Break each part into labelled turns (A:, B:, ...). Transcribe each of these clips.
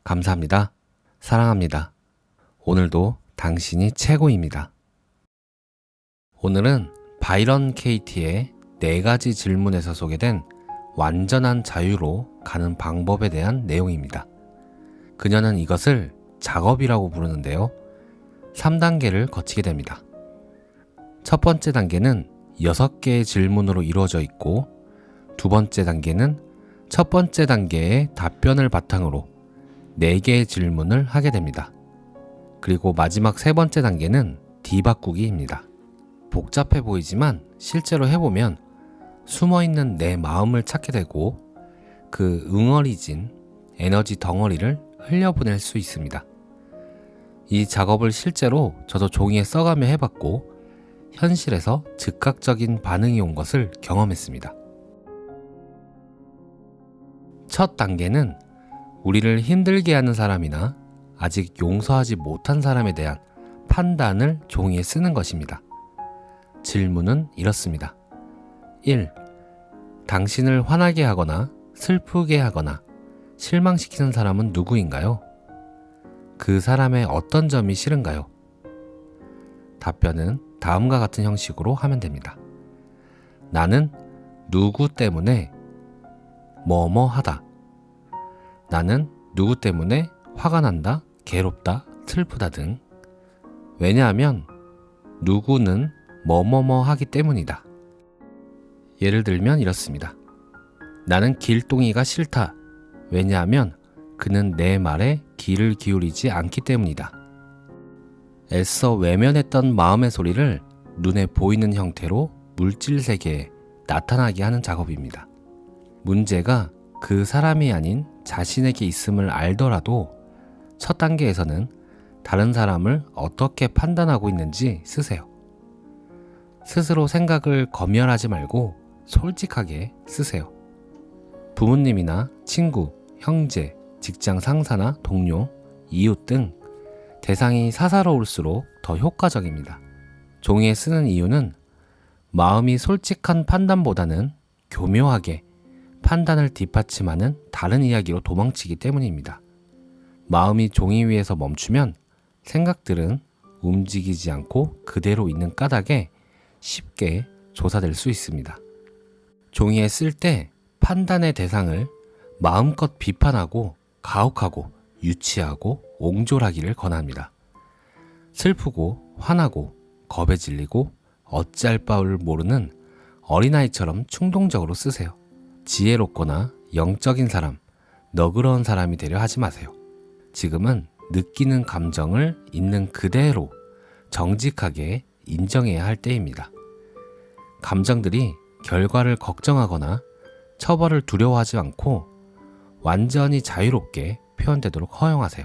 A: 감사합니다. 사랑합니다. 오늘도 당신이 최고입니다. 오늘은 바이런 케이티의 4가지 질문에서 소개된 완전한 자유로 가는 방법에 대한 내용입니다. 그녀는 이것을 작업이라고 부르는데요. 3단계를 거치게 됩니다. 첫 번째 단계는 6개의 질문으로 이루어져 있고, 두 번째 단계는 첫 번째 단계의 답변을 바탕으로 4개의 질문을 하게 됩니다. 그리고 마지막 세 번째 단계는 뒤바꾸기입니다. 복잡해 보이지만 실제로 해보면 숨어있는 내 마음을 찾게 되고 그 응어리진 에너지 덩어리를 흘려보낼 수 있습니다. 이 작업을 실제로 저도 종이에 써가며 해봤고 현실에서 즉각적인 반응이 온 것을 경험했습니다. 첫 단계는 우리를 힘들게 하는 사람이나 아직 용서하지 못한 사람에 대한 판단을 종이에 쓰는 것입니다. 질문은 이렇습니다. 1. 당신을 화나게 하거나 슬프게 하거나 실망시키는 사람은 누구인가요? 그 사람의 어떤 점이 싫은가요? 답변은 다음과 같은 형식으로 하면 됩니다. 나는 누구 때문에 뭐뭐 하다. 나는 누구 때문에 화가 난다, 괴롭다, 슬프다 등. 왜냐하면 누구는 뭐뭐뭐 하기 때문이다. 예를 들면 이렇습니다. 나는 길동이가 싫다. 왜냐하면 그는 내 말에 귀를 기울이지 않기 때문이다. 애써 외면했던 마음의 소리를 눈에 보이는 형태로 물질 세계에 나타나게 하는 작업입니다. 문제가 그 사람이 아닌 자신에게 있음을 알더라도 첫 단계에서는 다른 사람을 어떻게 판단하고 있는지 쓰세요. 스스로 생각을 검열하지 말고 솔직하게 쓰세요. 부모님이나 친구, 형제, 직장 상사나 동료, 이웃 등 대상이 사사로울수록 더 효과적입니다. 종이에 쓰는 이유는 마음이 솔직한 판단보다는 교묘하게 판단을 뒷받침하는 다른 이야기로 도망치기 때문입니다. 마음이 종이 위에서 멈추면 생각들은 움직이지 않고 그대로 있는 까닭에 쉽게 조사될 수 있습니다. 종이에 쓸 때 판단의 대상을 마음껏 비판하고 가혹하고 유치하고 옹졸하기를 권합니다. 슬프고 화나고 겁에 질리고 어찌할 바를 모르는 어린아이처럼 충동적으로 쓰세요. 지혜롭거나 영적인 사람, 너그러운 사람이 되려 하지 마세요. 지금은 느끼는 감정을 있는 그대로 정직하게 인정해야 할 때입니다. 감정들이 결과를 걱정하거나 처벌을 두려워하지 않고 완전히 자유롭게 표현되도록 허용하세요.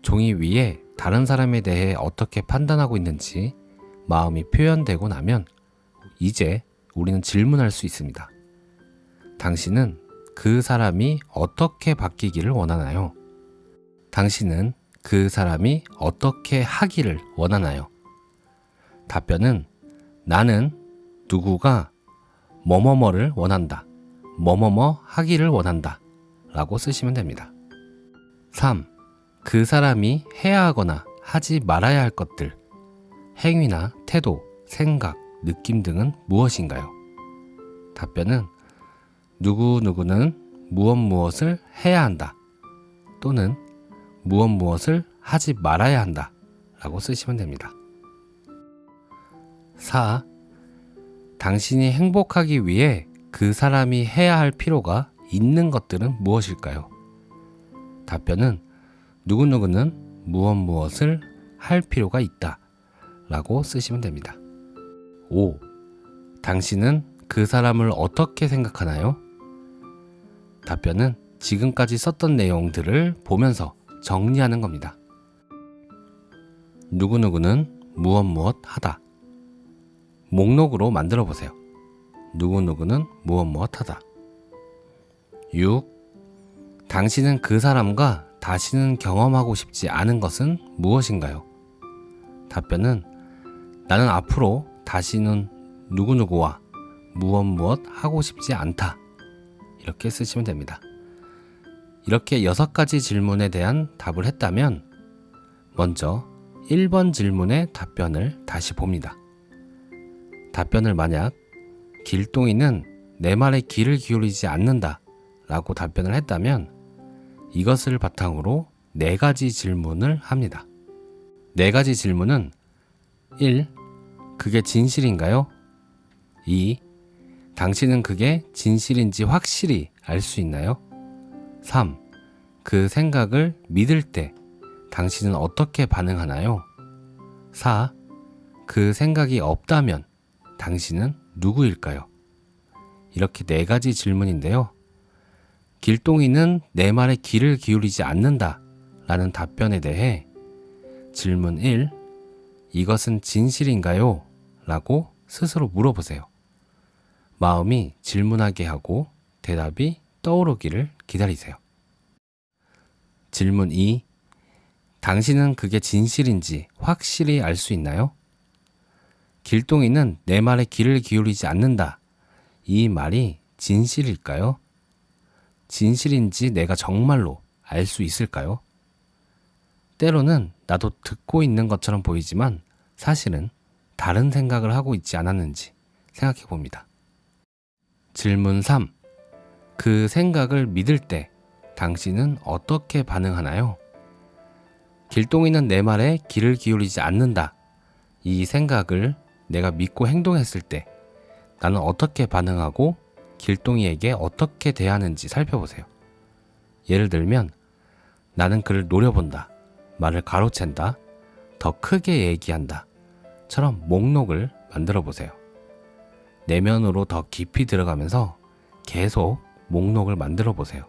A: 종이 위에 다른 사람에 대해 어떻게 판단하고 있는지 마음이 표현되고 나면 이제 우리는 질문할 수 있습니다. 당신은 그 사람이 어떻게 바뀌기를 원하나요? 당신은 그 사람이 어떻게 하기를 원하나요? 답변은 나는 누구가 뭐뭐뭐를 원한다. 뭐뭐뭐 하기를 원한다. 라고 쓰시면 됩니다. 3. 그 사람이 해야 하거나 하지 말아야 할 것들, 행위나 태도, 생각, 느낌 등은 무엇인가요? 답변은 누구누구는 무엇을 해야 한다. 또는 무엇을 하지 말아야 한다. 라고 쓰시면 됩니다. 4. 당신이 행복하기 위해 그 사람이 해야 할 필요가 있는 것들은 무엇일까요? 답변은 누구누구는 무엇을 할 필요가 있다. 라고 쓰시면 됩니다. 5. 당신은 그 사람을 어떻게 생각하나요? 답변은 지금까지 썼던 내용들을 보면서 정리하는 겁니다. 누구누구는 무엇 하다. 목록으로 만들어 보세요. 누구누구는 무엇 하다. 6. 당신은 그 사람과 다시는 경험하고 싶지 않은 것은 무엇인가요? 답변은 나는 앞으로 다시는 누구누구와 무엇 하고 싶지 않다. 이렇게 쓰시면 됩니다. 이렇게 6가지 질문에 대한 답을 했다면 먼저 1번 질문의 답변을 다시 봅니다. 답변을 만약 길동이는 내 말에 귀를 기울이지 않는다 라고 답변을 했다면 이것을 바탕으로 4가지 질문을 합니다. 4가지 질문은 1. 그게 진실인가요? 2. 당신은 그게 진실인지 확실히 알 수 있나요? 3. 그 생각을 믿을 때 당신은 어떻게 반응하나요? 4. 그 생각이 없다면 당신은 누구일까요? 이렇게 4가지 질문인데요. 길동이는 내 말에 귀를 기울이지 않는다 라는 답변에 대해 질문 1. 이것은 진실인가요? 라고 스스로 물어보세요. 마음이 질문하게 하고 대답이 떠오르기를 기다리세요. 질문 2. 당신은 그게 진실인지 확실히 알 수 있나요? 길동이는 내 말에 귀를 기울이지 않는다. 이 말이 진실일까요? 진실인지 내가 정말로 알 수 있을까요? 때로는 나도 듣고 있는 것처럼 보이지만 사실은 다른 생각을 하고 있지 않았는지 생각해 봅니다. 질문 3. 그 생각을 믿을 때 당신은 어떻게 반응하나요? 길동이는 내 말에 귀를 기울이지 않는다. 이 생각을 내가 믿고 행동했을 때 나는 어떻게 반응하고 길동이에게 어떻게 대하는지 살펴보세요. 예를 들면 나는 그를 노려본다, 말을 가로챈다, 더 크게 얘기한다 처럼 목록을 만들어 보세요. 내면으로 더 깊이 들어가면서 계속 목록을 만들어 보세요.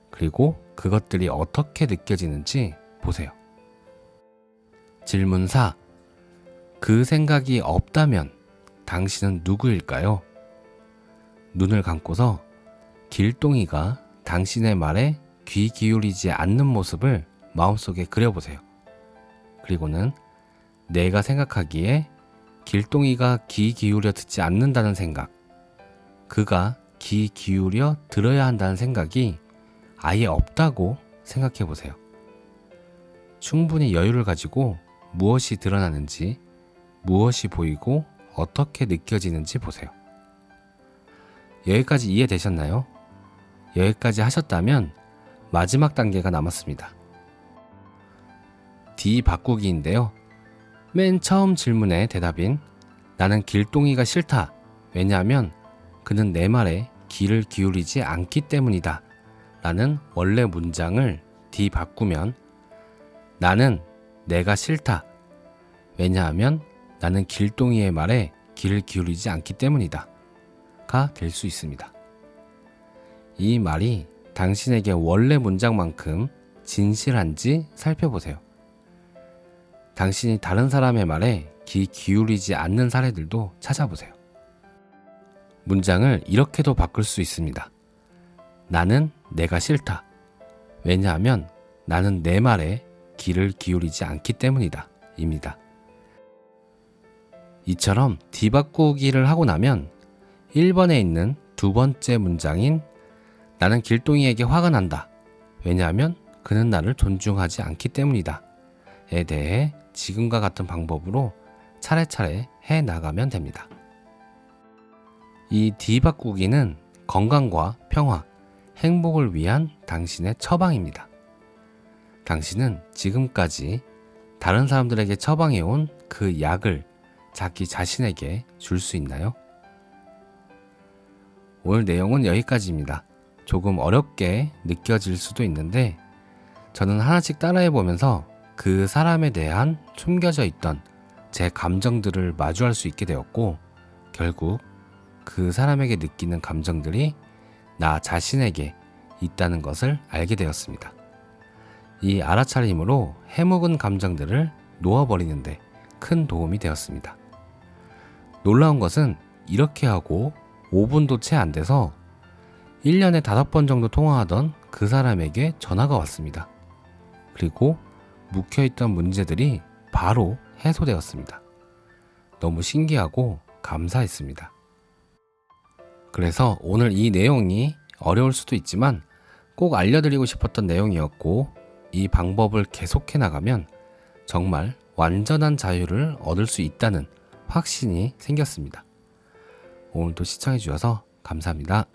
A: 그리고 그것들이 어떻게 느껴지는지 보세요. 질문 4. 그 생각이 없다면 당신은 누구일까요? 눈을 감고서 길동이가 당신의 말에 귀 기울이지 않는 모습을 마음속에 그려보세요. 그리고는 내가 생각하기에 길동이가 귀 기울여 듣지 않는다는 생각, 그가 귀 기울여 들어야 한다는 생각이 아예 없다고 생각해 보세요. 충분히 여유를 가지고 무엇이 드러나는지, 무엇이 보이고 어떻게 느껴지는지 보세요. 여기까지 이해되셨나요? 여기까지 하셨다면 마지막 단계가 남았습니다. D 바꾸기인데요. 맨 처음 질문의 대답인 나는 길동이가 싫다. 왜냐하면 그는 내 말에 귀를 기울이지 않기 때문이다. 라는 원래 문장을 D 바꾸면 나는 내가 싫다. 왜냐하면 나는 길동이의 말에 귀를 기울이지 않기 때문이다. 가 될 수 있습니다. 이 말이 당신에게 원래 문장만큼 진실한지 살펴보세요. 당신이 다른 사람의 말에 귀 기울이지 않는 사례들도 찾아보세요. 문장을 이렇게도 바꿀 수 있습니다. 나는 내가 싫다. 왜냐하면 나는 내 말에 귀를 기울이지 않기 때문이다. 입니다. 이처럼 뒤바꾸기를 하고 나면 1번에 있는 2번째 문장인 나는 길동이에게 화가 난다. 왜냐하면 그는 나를 존중하지 않기 때문이다. 에 대해 지금과 같은 방법으로 차례차례 해 나가면 됩니다. 이 뒤바꾸기는 건강과 평화, 행복을 위한 당신의 처방입니다. 당신은 지금까지 다른 사람들에게 처방해온 그 약을 자기 자신에게 줄 수 있나요? 오늘 내용은 여기까지입니다. 조금 어렵게 느껴질 수도 있는데 저는 하나씩 따라해보면서 그 사람에 대한 숨겨져 있던 제 감정들을 마주할 수 있게 되었고 결국 그 사람에게 느끼는 감정들이 나 자신에게 있다는 것을 알게 되었습니다. 이 알아차림으로 해묵은 감정들을 놓아버리는데 큰 도움이 되었습니다. 놀라운 것은 이렇게 하고 5분도 채 안 돼서 1년에 5번 정도 통화하던 그 사람에게 전화가 왔습니다. 그리고 묵혀있던 문제들이 바로 해소되었습니다. 너무 신기하고 감사했습니다. 그래서 오늘 이 내용이 어려울 수도 있지만 꼭 알려드리고 싶었던 내용이었고, 이 방법을 계속해 나가면 정말 완전한 자유를 얻을 수 있다는 확신이 생겼습니다. 오늘도 시청해 주셔서 감사합니다.